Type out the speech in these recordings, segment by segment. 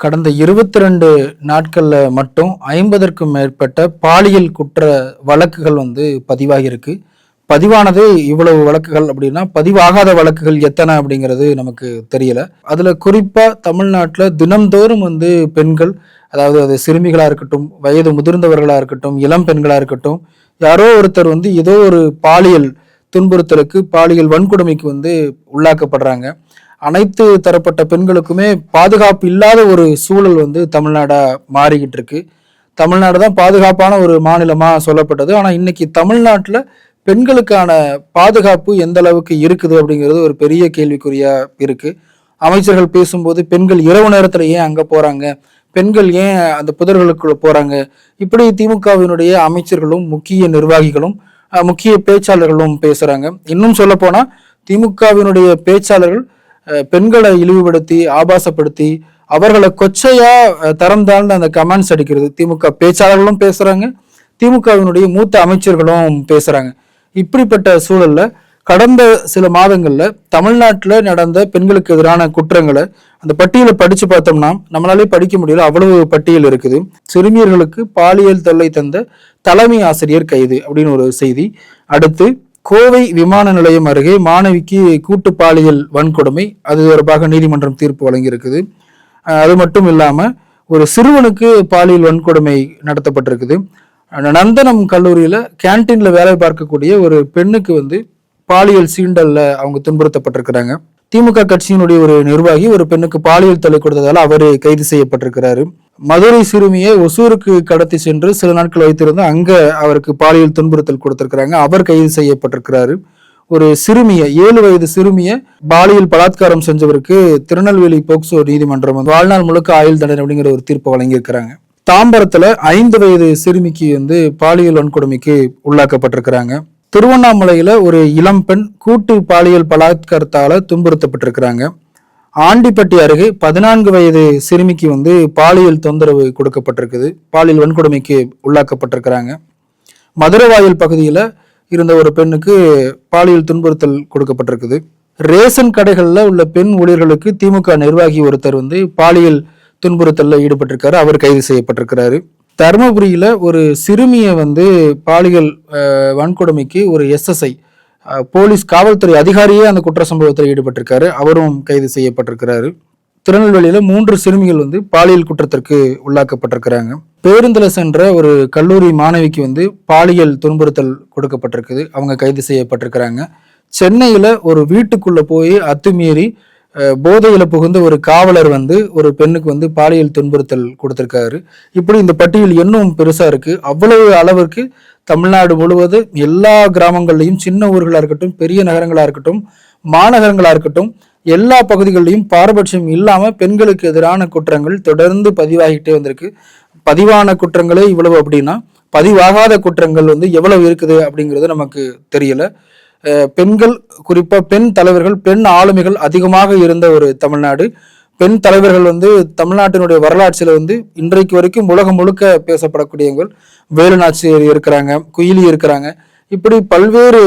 கடந்த 22 நாட்கள்ல மட்டும் 50க்கும் மேற்பட்ட பாலியல் குற்ற வழக்குகள் பதிவாகி இருக்கு. பதிவானது இவ்வளவு வழக்குகள் அப்படின்னா, பதிவாகாத வழக்குகள் எத்தனை அப்படிங்கிறது நமக்கு தெரியல. அதுல குறிப்பா தமிழ்நாட்டில் தினம்தோறும் பெண்கள், அதாவது அது சிறுமிகளா இருக்கட்டும், வயது முதிர்ந்தவர்களா இருக்கட்டும், இளம் பெண்களா இருக்கட்டும், யாரோ ஒருத்தர் ஏதோ ஒரு பாலியல் துன்புறுத்தலுக்கு, பாலியல் வன்கொடுமைக்கு உள்ளாக்கப்படுறாங்க. அனைத்து தரப்பட்ட பெண்களுக்குமே பாதுகாப்பு இல்லாத ஒரு சூழல் தமிழ்நாடா மாறிக்கிட்டு இருக்கு. தமிழ்நாடு தான் பாதுகாப்பான ஒரு மாநிலமா சொல்லப்பட்டது. ஆனா இன்னைக்கு தமிழ்நாட்டுல பெண்களுக்கான பாதுகாப்பு எந்த அளவுக்கு இருக்குது அப்படிங்கிறது ஒரு பெரிய கேள்விக்குறியா இருக்கு. அமைச்சர்கள் பேசும்போது பெண்கள் இரவு நேரத்துல ஏன் அங்க போறாங்க, பெண்கள் ஏன் அந்த புதர்களுக்குள்ள போறாங்க, இப்படி திமுகவினுடைய அமைச்சர்களும் முக்கிய நிர்வாகிகளும் முக்கிய பேச்சாளர்களும் பேசுறாங்க. இன்னும் சொல்ல போனா திமுகவினுடைய பேச்சாளர்கள் பெண்களை இழிவுபடுத்தி, ஆபாசப்படுத்தி, அவர்களை கொச்சையா தரம் தாழ்ந்த அந்த கமெண்ட்ஸ் அடிக்கிறது திமுக பேச்சாளர்களும் பேசுறாங்க, திமுகவினுடைய மூத்த அமைச்சர்களும் பேசுறாங்க. இப்படிப்பட்ட சூழல்ல கடந்த சில மாதங்கள்ல தமிழ்நாட்டுல நடந்த பெண்களுக்கு எதிரான குற்றங்களை அந்த பட்டியலை படிச்சு பார்த்தோம்னா நம்மளாலே படிக்க முடியல, அவ்வளவு பட்டியல் இருக்குது. சிறுமியர்களுக்கு பாலியல் தொல்லை தந்த தலைமை ஆசிரியர் கைது அப்படின்னு ஒரு செய்தி. அடுத்து கோவை விமான நிலையம் அருகே மாணவிக்கு கூட்டு பாலியல் வன்கொடுமை, அது தொடர்பாக நீதிமன்றம் தீர்ப்பு வழங்கியிருக்குது. அது மட்டும் இல்லாம ஒரு சிறுவனுக்கு பாலியல் வன்கொடுமை நடத்தப்பட்டிருக்குது. நந்தனம் கல்லூரியில கேன்டீன்ல வேலை பார்க்கக்கூடிய ஒரு பெண்ணுக்கு பாலியல் சீண்டல்ல அவங்க துன்புறுத்தப்பட்டிருக்கிறாங்க. திமுக கட்சியினுடைய ஒரு நிர்வாகி ஒரு பெண்ணுக்கு பாலியல் தொல்லை கொடுத்ததால அவரு கைது செய்யப்பட்டிருக்கிறாரு. மதுரை சிறுமியை ஒசூருக்கு கடத்தி சென்று சில நாட்கள் வைத்திருந்து அங்க அவருக்கு பாலியல் துன்புறுத்தல் கொடுத்திருக்கிறாங்க. அவர் கைது செய்யப்பட்டிருக்கிறாரு. ஒரு சிறுமியை 7 வயது சிறுமியை பாலியல் பலாத்காரம் செஞ்சவருக்கு திருநெல்வேலி போக்சோ நீதிமன்றம் வாழ்நாள் முழுக்க ஆயுள் தண்டனை அப்படிங்கிற ஒரு தீர்ப்பு வழங்கியிருக்கிறாங்க. தாம்பரத்துல 5 வயது சிறுமிக்கு பாலியல் வன்கொடுமைக்கு உள்ளாக்கப்பட்டிருக்கிறாங்க. திருவண்ணாமலையில ஒரு இளம் பெண் கூட்டு பாலியல் பலாத்காரத்தால துன்புறுத்தப்பட்டிருக்கிறாங்க. ஆண்டிப்பட்டி அருகே 14 வயது சிறுமிக்கு பாலியல் தொந்தரவு கொடுக்கப்பட்டிருக்குது, பாலியல் வன்கொடுமைக்கு உள்ளாக்கப்பட்டிருக்கிறாங்க. மதுரவாயல் பகுதியில இருந்த ஒரு பெண்ணுக்கு பாலியல் துன்புறுத்தல் கொடுக்கப்பட்டிருக்குது. ரேஷன் கடைகள்ல உள்ள பெண் ஊழியர்களுக்கு திமுக நிர்வாகி ஒருத்தர் பாலியல் துன்புறுத்தல்ல ஈடுபட்டிருக்காரு, அவர் கைது செய்யப்பட்டிருக்கிறாரு. தருமபுரியில ஒரு சிறுமியை பாலியல் வன்கொடுமைக்கு ஒரு SSI போலீஸ் காவல்துறை அதிகாரியே அந்த குற்ற சம்பவத்தில் ஈடுபட்டிருக்காரு, அவரும் கைது செய்யப்பட்டிருக்கிறாரு. திருநெல்வேலியில 3 சிறுமிகள் பாலியல் குற்றத்திற்கு உள்ளாக்கப்பட்டிருக்கிறாங்க. பேருந்துல சென்ற ஒரு கல்லூரி மாணவிக்கு பாலியல் துன்புறுத்தல் கொடுக்கப்பட்டிருக்குது, அவங்க கைது செய்யப்பட்டிருக்கிறாங்க. சென்னையில ஒரு வீட்டுக்குள்ள போய் அத்துமீறி போதையில புகுந்த ஒரு காவலர் ஒரு பெண்ணுக்கு பாலியல் துன்புறுத்தல் கொடுத்திருக்காரு. இப்படி இந்த பட்டியல் இன்னும் பெருசா இருக்கு. அவ்வளவு அளவிற்கு தமிழ்நாடு முழுவதும் எல்லா கிராமங்கள்லையும், சின்ன ஊர்களா இருக்கட்டும், பெரிய நகரங்களா இருக்கட்டும், மாநகரங்களா இருக்கட்டும், எல்லா பகுதிகளிலையும் பாரபட்சம் இல்லாம பெண்களுக்கு எதிரான குற்றங்கள் தொடர்ந்து பதிவாகிட்டே வந்திருக்கு. பதிவான குற்றங்களே இவ்வளவு அப்படின்னா பதிவாகாத குற்றங்கள் எவ்வளவு இருக்குது அப்படிங்கிறது நமக்கு தெரியல. பெண்கள், குறிப்பா பெண் தலைவர்கள், பெண் ஆளுமைகள் அதிகமாக இருந்த ஒரு தமிழ்நாடு. பெண் தலைவர்கள் தமிழ்நாட்டினுடைய வரலாற்றில் இன்றைக்கு வரைக்கும் உலகம் முழுக்க பேசப்படக்கூடியவங்க. வேலுநாச்சியார் இருக்கிறாங்க, குயிலி இருக்கிறாங்க, இப்படி பல்வேறு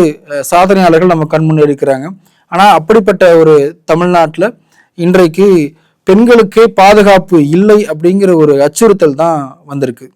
சாதனையாளர்கள் நம்ம கண்முன்னே இருக்கிறாங்க. ஆனா அப்படிப்பட்ட ஒரு தமிழ்நாட்டில் இன்றைக்கு பெண்களுக்கே பாதுகாப்பு இல்லை அப்படிங்கிற ஒரு அச்சுறுத்தல் தான் வந்திருக்கு.